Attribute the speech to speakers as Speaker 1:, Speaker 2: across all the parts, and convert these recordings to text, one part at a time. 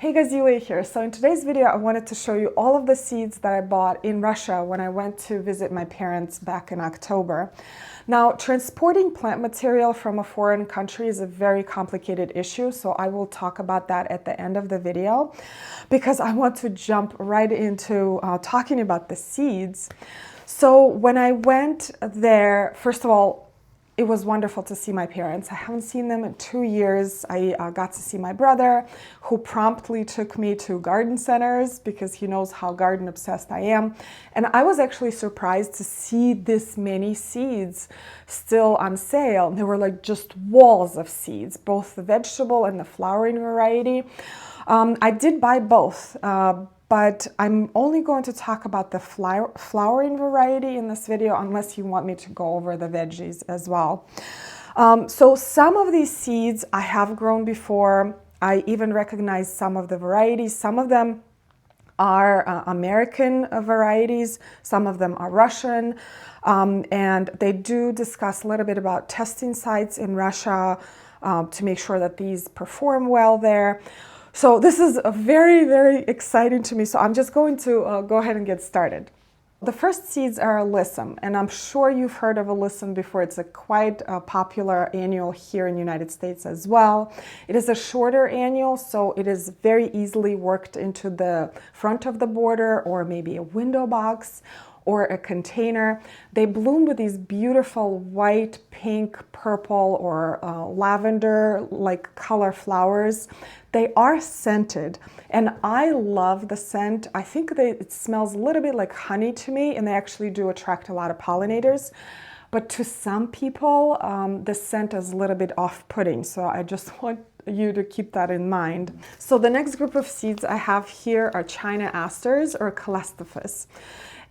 Speaker 1: Hey guys, Yuli here. So in today's video, I wanted to show you all of the seeds that I bought in Russia when I went to visit my parents back in October. Now, transporting plant material from a foreign country is a very complicated issue, so I will talk about that at the end of the video because I want to jump right into talking about the seeds. So when I went there, first of all, it was wonderful to see my parents. I haven't seen them in 2 years. I got to see my brother, who promptly took me to garden centers because he knows how garden obsessed I am. And I was actually surprised to see this many seeds still on sale. There were like just walls of seeds, both the vegetable and the flowering variety. I did buy both. But I'm only going to talk about the flowering variety in this video unless you want me to go over the veggies as well. So some of these seeds I have grown before. I even recognize some of the varieties. Some of them are American varieties. Some of them are Russian. And they do discuss a little bit about testing sites in Russia to make sure that these perform well there. So this is very, very exciting to me. So I'm just going to go ahead and get started. The first seeds are Alyssum, and I'm sure you've heard of Alyssum before. It's a quite popular annual here in the United States as well. It is a shorter annual, so it is very easily worked into the front of the border or maybe a window box or a container. They bloom with these beautiful white, pink, purple, or lavender-like color flowers. They are scented, and I love the scent. I think it smells a little bit like honey to me, and they actually do attract a lot of pollinators. But to some people, the scent is a little bit off-putting, so I just want you to keep that in mind. So the next group of seeds I have here are China asters or Calastophus.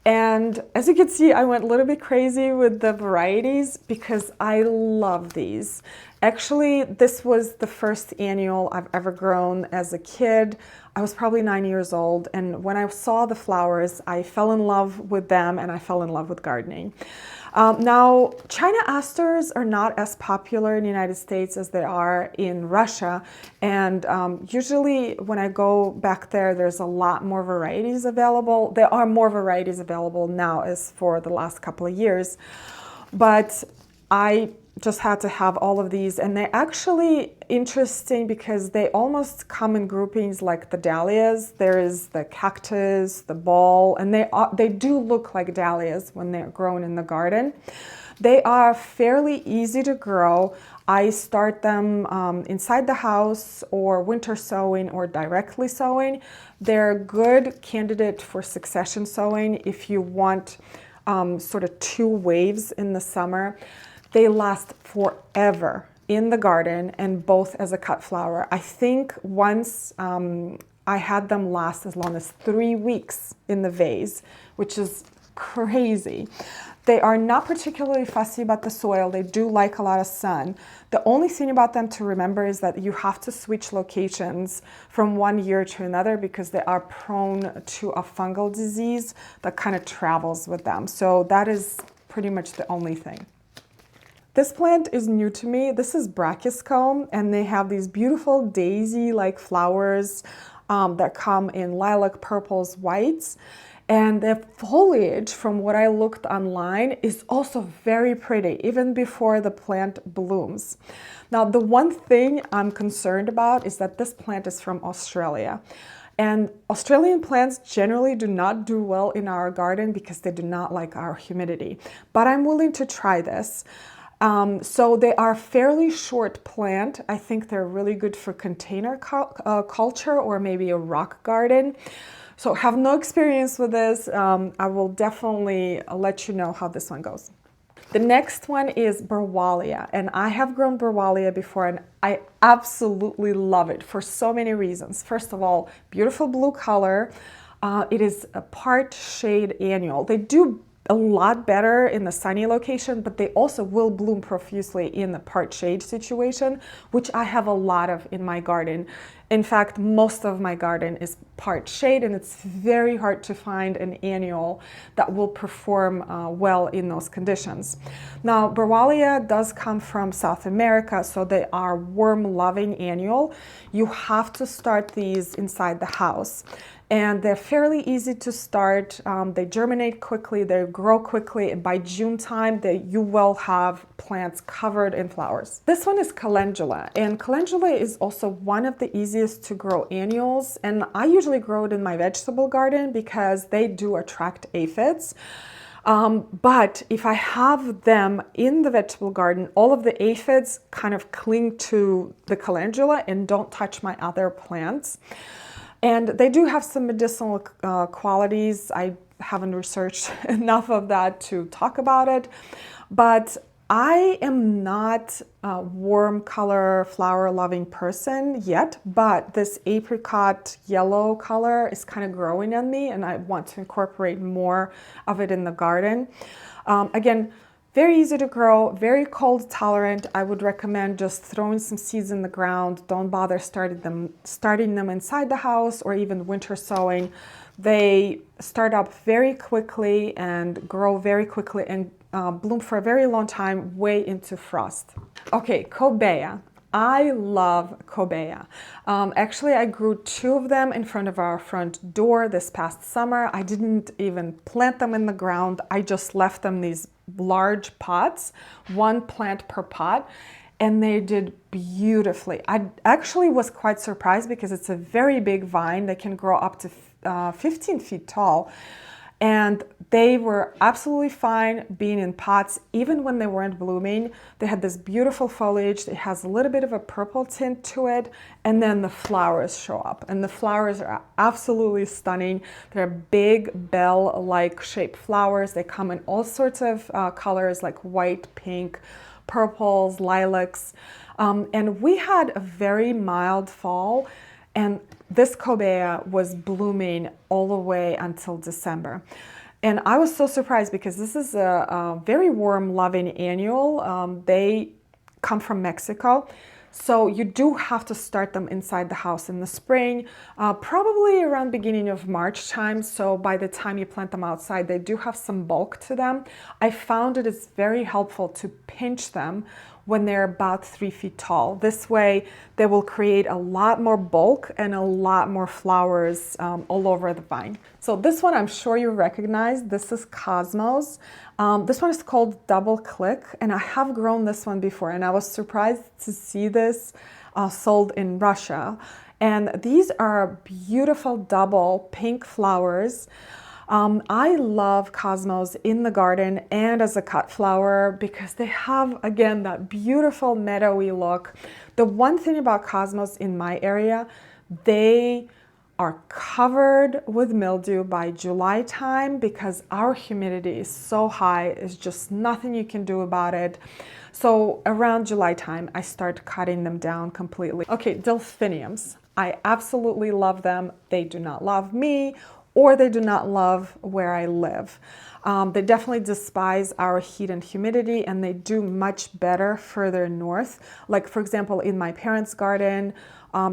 Speaker 1: And as you can see, I went a little bit crazy with the varieties because I love these. Actually, this was the first annual I've ever grown as a kid. I was probably 9 years old, and when I saw the flowers, I fell in love with them and I fell in love with gardening. Now, China asters are not as popular in the United States as they are in Russia, and usually when I go back there, there's a lot more varieties available. There are more varieties available now as for the last couple of years, but I just had to have all of these, and they're actually interesting because they almost come in groupings like the dahlias. There is the cactus, the ball, and they do look like dahlias when they're grown in the garden. They are fairly easy to grow. I start them inside the house or winter sowing or directly sowing. They're a good candidate for succession sowing if you want sort of 2 waves in the summer. They last forever in the garden and both as a cut flower. I think once I had them last as long as 3 weeks in the vase, which is crazy. They are not particularly fussy about the soil. They do like a lot of sun. The only thing about them to remember is that you have to switch locations from one year to another because they are prone to a fungal disease that kind of travels with them. So that is pretty much the only thing. This plant is new to me. This is Brachyscome, and they have these beautiful daisy-like flowers that come in lilac, purples, whites. And the foliage, from what I looked online, is also very pretty, even before the plant blooms. Now, the one thing I'm concerned about is that this plant is from Australia. And Australian plants generally do not do well in our garden because they do not like our humidity. But I'm willing to try this. So they are fairly short plant. I think they're really good for container culture or maybe a rock garden. So have no experience with this. I will definitely let you know how this one goes. The next one is Browalia, and I have grown Browalia before and I absolutely love it for so many reasons. First of all, beautiful blue color. It is a part shade annual. They do a lot better in the sunny location, but they also will bloom profusely in the part shade situation, which I have a lot of in my garden. In fact, most of my garden is part shade, and it's very hard to find an annual that will perform well in those conditions. Now, Browalia does come from South America, so they are worm-loving annual. You have to start these inside the house. And they're fairly easy to start. They germinate quickly, they grow quickly, and by June time, you will have plants covered in flowers. This one is Calendula, and Calendula is also one of the easiest to grow annuals, and I usually grow it in my vegetable garden because they do attract aphids. But if I have them in the vegetable garden, all of the aphids kind of cling to the Calendula and don't touch my other plants. And they do have some medicinal qualities. I haven't researched enough of that to talk about it, but I am not a warm color flower loving person yet, but this apricot yellow color is kind of growing on me, and I want to incorporate more of it in the garden. Again, very easy to grow, very cold tolerant. I would recommend just throwing some seeds in the ground. Don't bother starting them inside the house or even winter sowing. They start up very quickly and grow very quickly and bloom for a very long time, way into frost. Okay, Cobaea. I love Cobaea. Actually, I grew 2 of them in front of our front door this past summer. I didn't even plant them in the ground. I just left them these large pots, 1 plant per pot, and they did beautifully. I actually was quite surprised because it's a very big vine that can grow up to 15 feet tall. And they were absolutely fine being in pots, even when they weren't blooming. They had this beautiful foliage. It has a little bit of a purple tint to it, and then the flowers show up. And the flowers are absolutely stunning. They're big bell-like shaped flowers. They come in all sorts of colors like white, pink, purples, lilacs. And we had a very mild fall, and this Cobaea was blooming all the way until December. And I was so surprised because this is a very warm-loving annual. They come from Mexico. So you do have to start them inside the house in the spring, probably around beginning of March time. So by the time you plant them outside, they do have some bulk to them. I found it is very helpful to pinch them when they're about 3 feet tall. This way, they will create a lot more bulk and a lot more flowers all over the vine. So this one I'm sure you recognize. This is Cosmos. This one is called Double Click, and I have grown this one before, and I was surprised to see this sold in Russia. And these are beautiful double pink flowers. I love Cosmos in the garden and as a cut flower because they have, again, that beautiful meadowy look. The one thing about Cosmos in my area, they are covered with mildew by July time because our humidity is so high. It's just nothing you can do about it. So around July time, I start cutting them down completely. Okay, delphiniums. I absolutely love them. They do not love me, or they do not love where I live. They definitely despise our heat and humidity, and they do much better further north. Like, for example, in my parents' garden,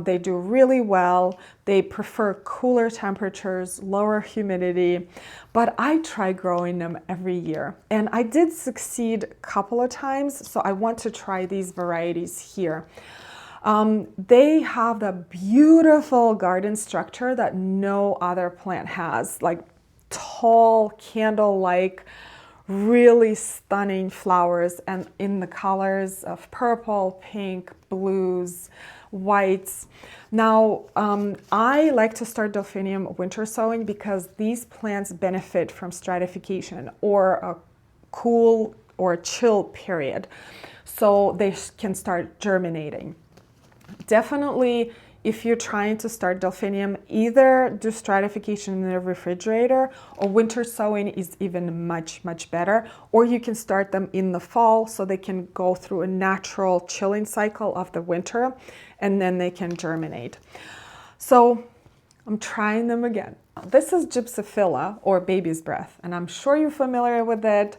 Speaker 1: they do really well. They prefer cooler temperatures, lower humidity, but I try growing them every year. And I did succeed a couple of times, so I want to try these varieties here. They have the beautiful garden structure that no other plant has, like tall, candle-like, really stunning flowers, and in the colors of purple, pink, blues, whites. Now, I like to start delphinium winter sowing because these plants benefit from stratification or a cool or chill period, so they can start germinating. Definitely, if you're trying to start delphinium, either do stratification in the refrigerator, or winter sowing is even much better, or you can start them in the fall so they can go through a natural chilling cycle of the winter, and then they can germinate. So I'm trying them again. This is Gypsophilla, or baby's breath, and I'm sure you're familiar with it.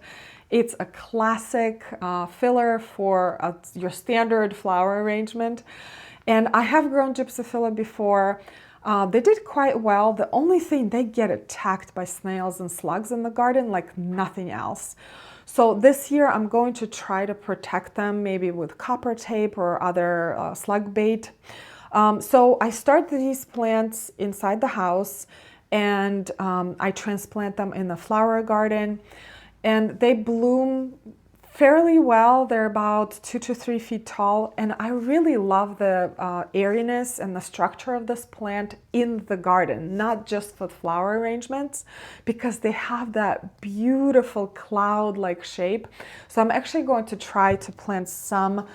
Speaker 1: It's a classic filler for your standard flower arrangement. And I have grown Gypsophilla before. They did quite well. The only thing, they get attacked by snails and slugs in the garden like nothing else. So this year I'm going to try to protect them maybe with copper tape or other slug bait. So I start these plants inside the house, and I transplant them in the flower garden, and they bloom fairly well. They're about 2 to 3 feet tall, and I really love the airiness and the structure of this plant in the garden, not just for flower arrangements, because they have that beautiful cloud-like shape. So I'm actually going to try to plant some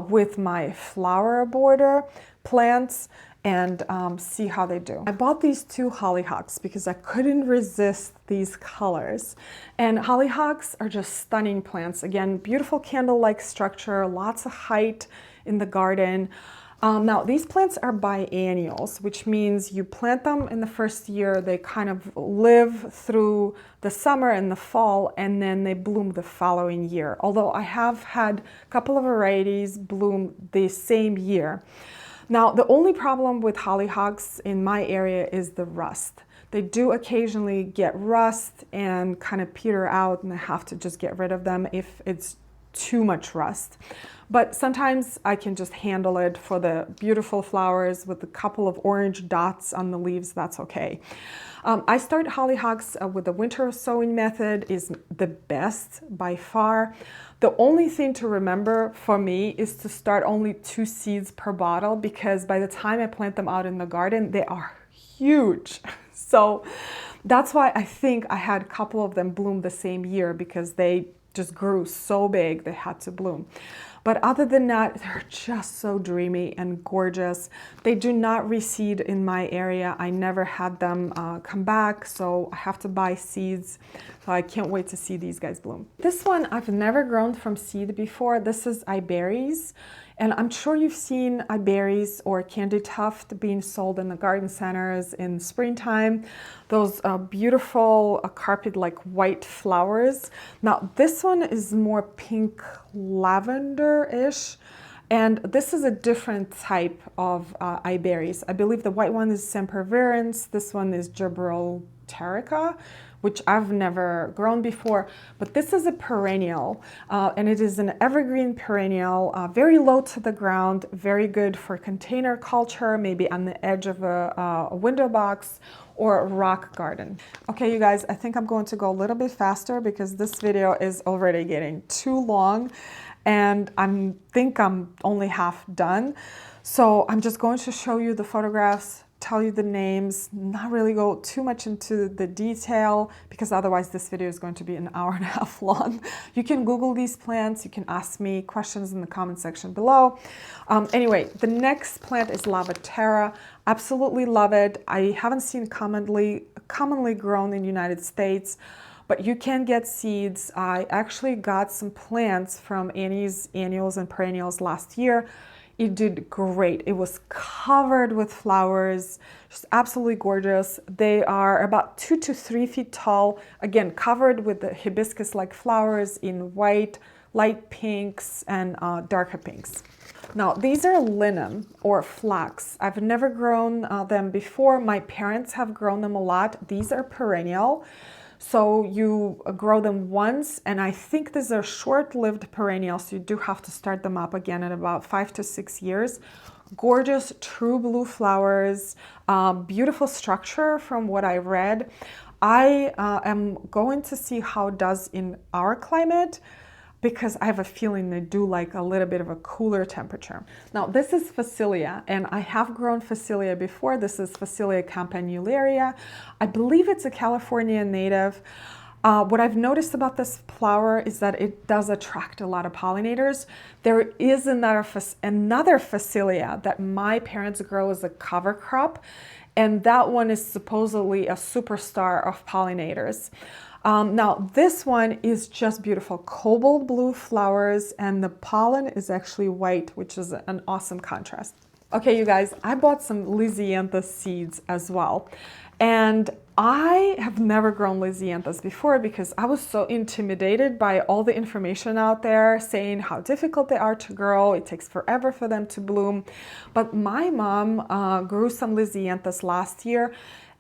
Speaker 1: with my flower border plants and see how they do. I bought these 2 hollyhocks because I couldn't resist these colors. And hollyhocks are just stunning plants. Again, beautiful candle-like structure, lots of height in the garden. Now, these plants are biennials, which means you plant them in the first year, they kind of live through the summer and the fall, and then they bloom the following year. Although I have had a couple of varieties bloom the same year. Now, the only problem with hollyhocks in my area is the rust. They do occasionally get rust and kind of peter out, and I have to just get rid of them if it's too much rust. But sometimes I can just handle it for the beautiful flowers with a couple of orange dots on the leaves. That's okay. I start hollyhocks with the winter sowing method, is the best by far. The only thing to remember for me is to start only 2 seeds per bottle, because by the time I plant them out in the garden, they are huge. So that's why I think I had a couple of them bloom the same year, because they just grew so big they had to bloom. But other than that, they're just so dreamy and gorgeous. They do not reseed in my area. I never had them come back, so I have to buy seeds. So I can't wait to see these guys bloom. This one I've never grown from seed before. This is iberis. And I'm sure you've seen iberis or candy tuft being sold in the garden centers in springtime. Those beautiful carpet-like white flowers. Now this one is more pink lavender-ish. And this is a different type of iberis. I believe the white one is sempervirens. This one is Gibraltarica, which I've never grown before, but this is a perennial, and it is an evergreen perennial, very low to the ground, very good for container culture, maybe on the edge of a window box or a rock garden. Okay, you guys, I think I'm going to go a little bit faster because this video is already getting too long, and I think I'm only half done. So I'm just going to show you the photographs, tell you the names, not really go too much into the detail, because otherwise this video is going to be an hour and a half long. You can Google these plants, you can ask me questions in the comment section below. Anyway, the next plant is Lavatera. Absolutely love it. I haven't seen commonly grown in the United States, but you can get seeds. I actually got some plants from Annie's Annuals and Perennials last year. It did great. It was covered with flowers, just absolutely gorgeous. They are about 2 to 3 feet tall, again, covered with the hibiscus-like flowers in white, light pinks, and darker pinks. Now, these are Linum or flax. I've never grown them before. My parents have grown them a lot. These are perennial. So you grow them once, and I think these are short-lived perennials, so you do have to start them up again in about 5 to 6 years. Gorgeous true blue flowers, beautiful structure from what I read. I am going to see how it does in our climate, because I have a feeling they do like a little bit of a cooler temperature. Now this is Phacelia, and I have grown Phacelia before. This is Phacelia campanularia. I believe it's a California native. What I've noticed about this flower is that it does attract a lot of pollinators. There is another Phacelia that my parents grow as a cover crop, and that one is supposedly a superstar of pollinators. Now this one is just beautiful, cobalt blue flowers, and the pollen is actually white, which is an awesome contrast. Okay, you guys, I bought some Lisianthus seeds as well. And I have never grown Lisianthus before because I was so intimidated by all the information out there saying how difficult they are to grow. It takes forever for them to bloom. But my mom grew some Lisianthus last year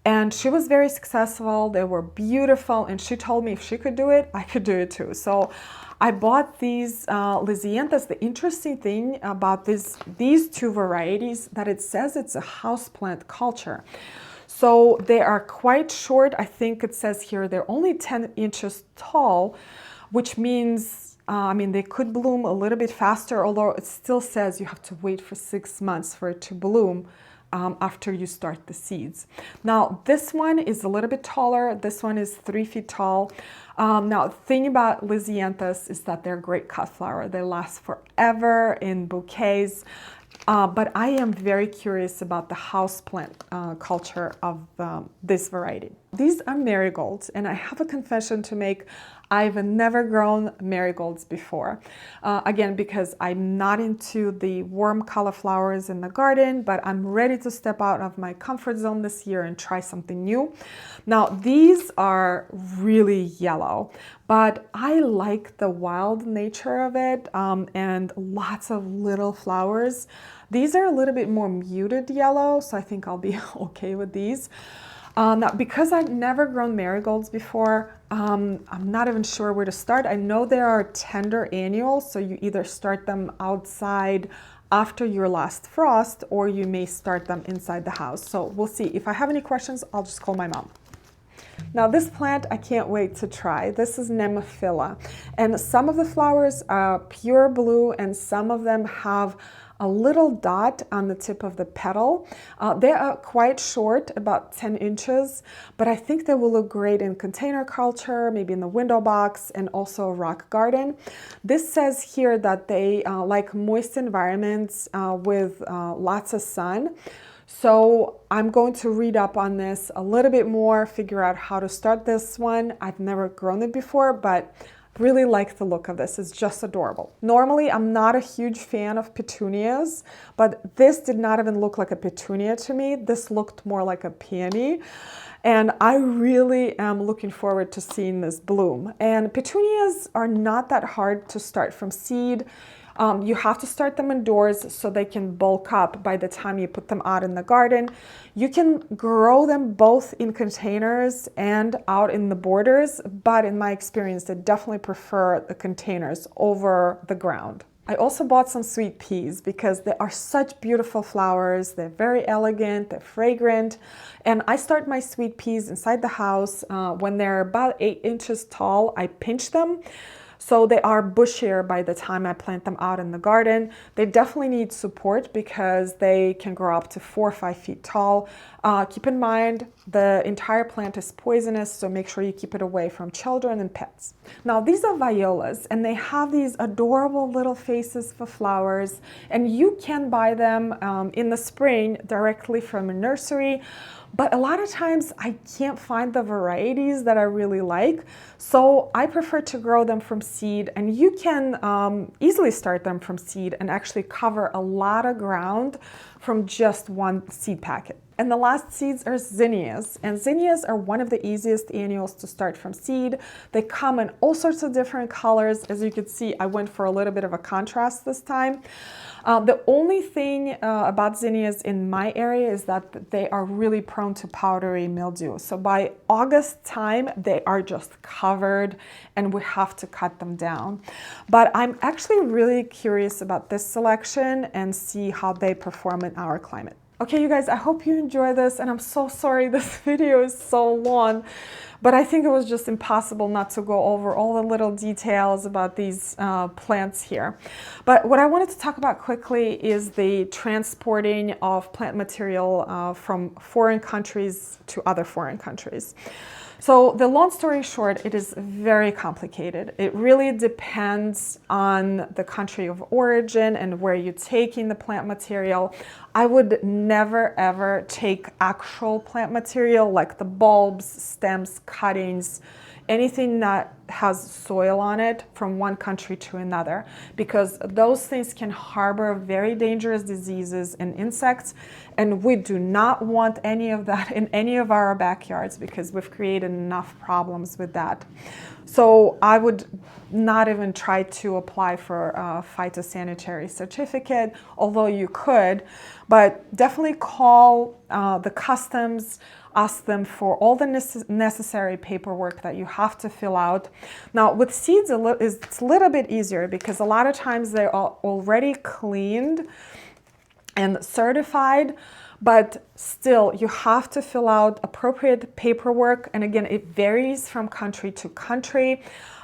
Speaker 1: and she was very successful. They were beautiful. And she told me if she could do it, I could do it too. So I bought these Lisianthus. The interesting thing about these two varieties that it says it's a houseplant culture. So they are quite short. I think it says here they're only 10 inches tall, which means, I mean, they could bloom a little bit faster, although it still says you have to wait for 6 months for it to bloom after you start the seeds. Now, this one is a little bit taller. This one is 3 feet tall. Now, the thing about Lisianthus is that they're a great cut flower. They last forever in bouquets. But I am very curious about the houseplant culture of this variety. These are marigolds, and I have a confession to make. I've never grown marigolds before. Again, because I'm not into the warm color flowers in the garden, but I'm ready to step out of my comfort zone this year and try something new. Now, these are really yellow, but I like the wild nature of it and lots of little flowers. These are a little bit more muted yellow, so I think I'll be okay with these. Now, because I've never grown marigolds before, I'm not even sure where to start. I know there are tender annuals, so you either start them outside after your last frost, or you may start them inside the house. So we'll see. If I have any questions, I'll just call my mom. Now, this plant I can't wait to try. This is Nemophila, and some of the flowers are pure blue, and some of them have a little dot on the tip of the petal. They are quite short, about 10 inches, but I think they will look great in container culture, maybe in the window box, and also a rock garden. This says here that they like moist environments with lots of sun. So I'm going to read up on this a little bit more, figure out how to start this one. I've never grown it before, but really like the look of this. It's just adorable. Normally, I'm not a huge fan of petunias, but this did not even look like a petunia to me. This looked more like a peony. And I really am looking forward to seeing this bloom. And petunias are not that hard to start from seed. You have to start them indoors so they can bulk up by the time you put them out in the garden. You can grow them both in containers and out in the borders, but in my experience, I definitely prefer the containers over the ground. I also bought some sweet peas because they are such beautiful flowers. They're very elegant, they're fragrant. And I start my sweet peas inside the house. When they're about 8 inches tall, I pinch them. So they are bushier by the time I plant them out in the garden. They definitely need support because they can grow up to 4 or 5 feet tall. Keep in mind, the entire plant is poisonous, so make sure you keep it away from children and pets. Now, these are violas, and they have these adorable little faces for flowers, and you can buy them in the spring directly from a nursery. But a lot of times I can't find the varieties that I really like, so I prefer to grow them from seed, and you can easily start them from seed and actually cover a lot of ground from just one seed packet. And the last seeds are zinnias, and zinnias are one of the easiest annuals to start from seed. They come in all sorts of different colors. As you can see, I went for a little bit of a contrast this time. The only thing about zinnias in my area is that they are really prone to powdery mildew. So by August time, they are just covered and we have to cut them down. But I'm actually really curious about this selection and see how they perform in our climate. Okay, you guys, I hope you enjoy this, and I'm so sorry this video is so long, but I think it was just impossible not to go over all the little details about these plants here. But what I wanted to talk about quickly is the transporting of plant material from foreign countries to other foreign countries. So the long story short, it is very complicated. It really depends on the country of origin and where you're taking the plant material. I would never ever take actual plant material like the bulbs, stems, cuttings, anything that has soil on it from one country to another, because those things can harbor very dangerous diseases and insects, and we do not want any of that in any of our backyards because we've created enough problems with that. So I would not even try to apply for a phytosanitary certificate, although you could, but definitely call the customs, ask them for all the necessary paperwork that you have to fill out. Now with seeds, it's a little bit easier because a lot of times they are already cleaned and certified, but still you have to fill out appropriate paperwork. And again, it varies from country to country.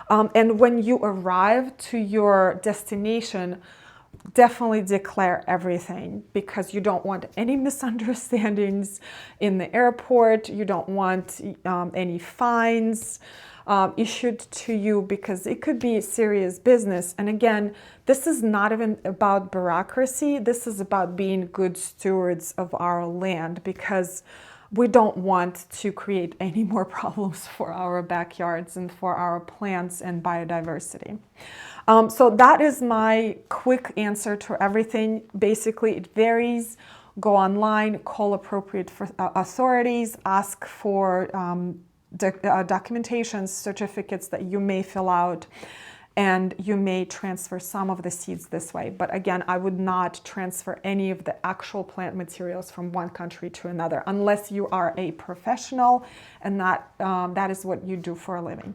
Speaker 1: And when you arrive to your destination, definitely declare everything, because you don't want any misunderstandings in the airport. You don't want any fines issued to you, because it could be serious business. And again, this is not even about bureaucracy. This is about being good stewards of our land, because we don't want to create any more problems for our backyards and for our plants and biodiversity. So that is my quick answer to everything. Basically, it varies. Go online, call appropriate authorities, ask for documentation, certificates that you may fill out, and you may transfer some of the seeds this way. But again, I would not transfer any of the actual plant materials from one country to another unless you are a professional and that is what you do for a living.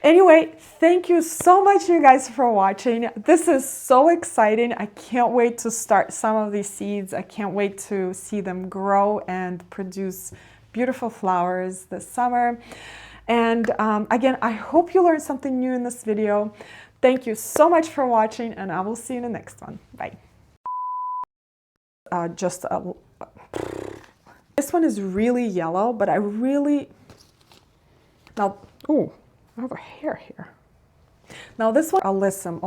Speaker 1: Anyway, thank you so much, you guys, for watching. This is so exciting. I can't wait to start some of these seeds. I can't wait to see them grow and produce beautiful flowers this summer. And again, I hope you learned something new in this video. Thank you so much for watching, and I will see you in the next one. Bye. This one is really yellow, but I have a hair here. Now this one, Allysum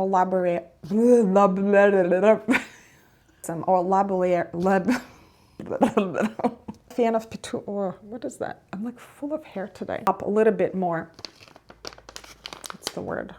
Speaker 1: fan of Petunia, or what is that? I'm like full of hair today. Up a little bit more. What's the word?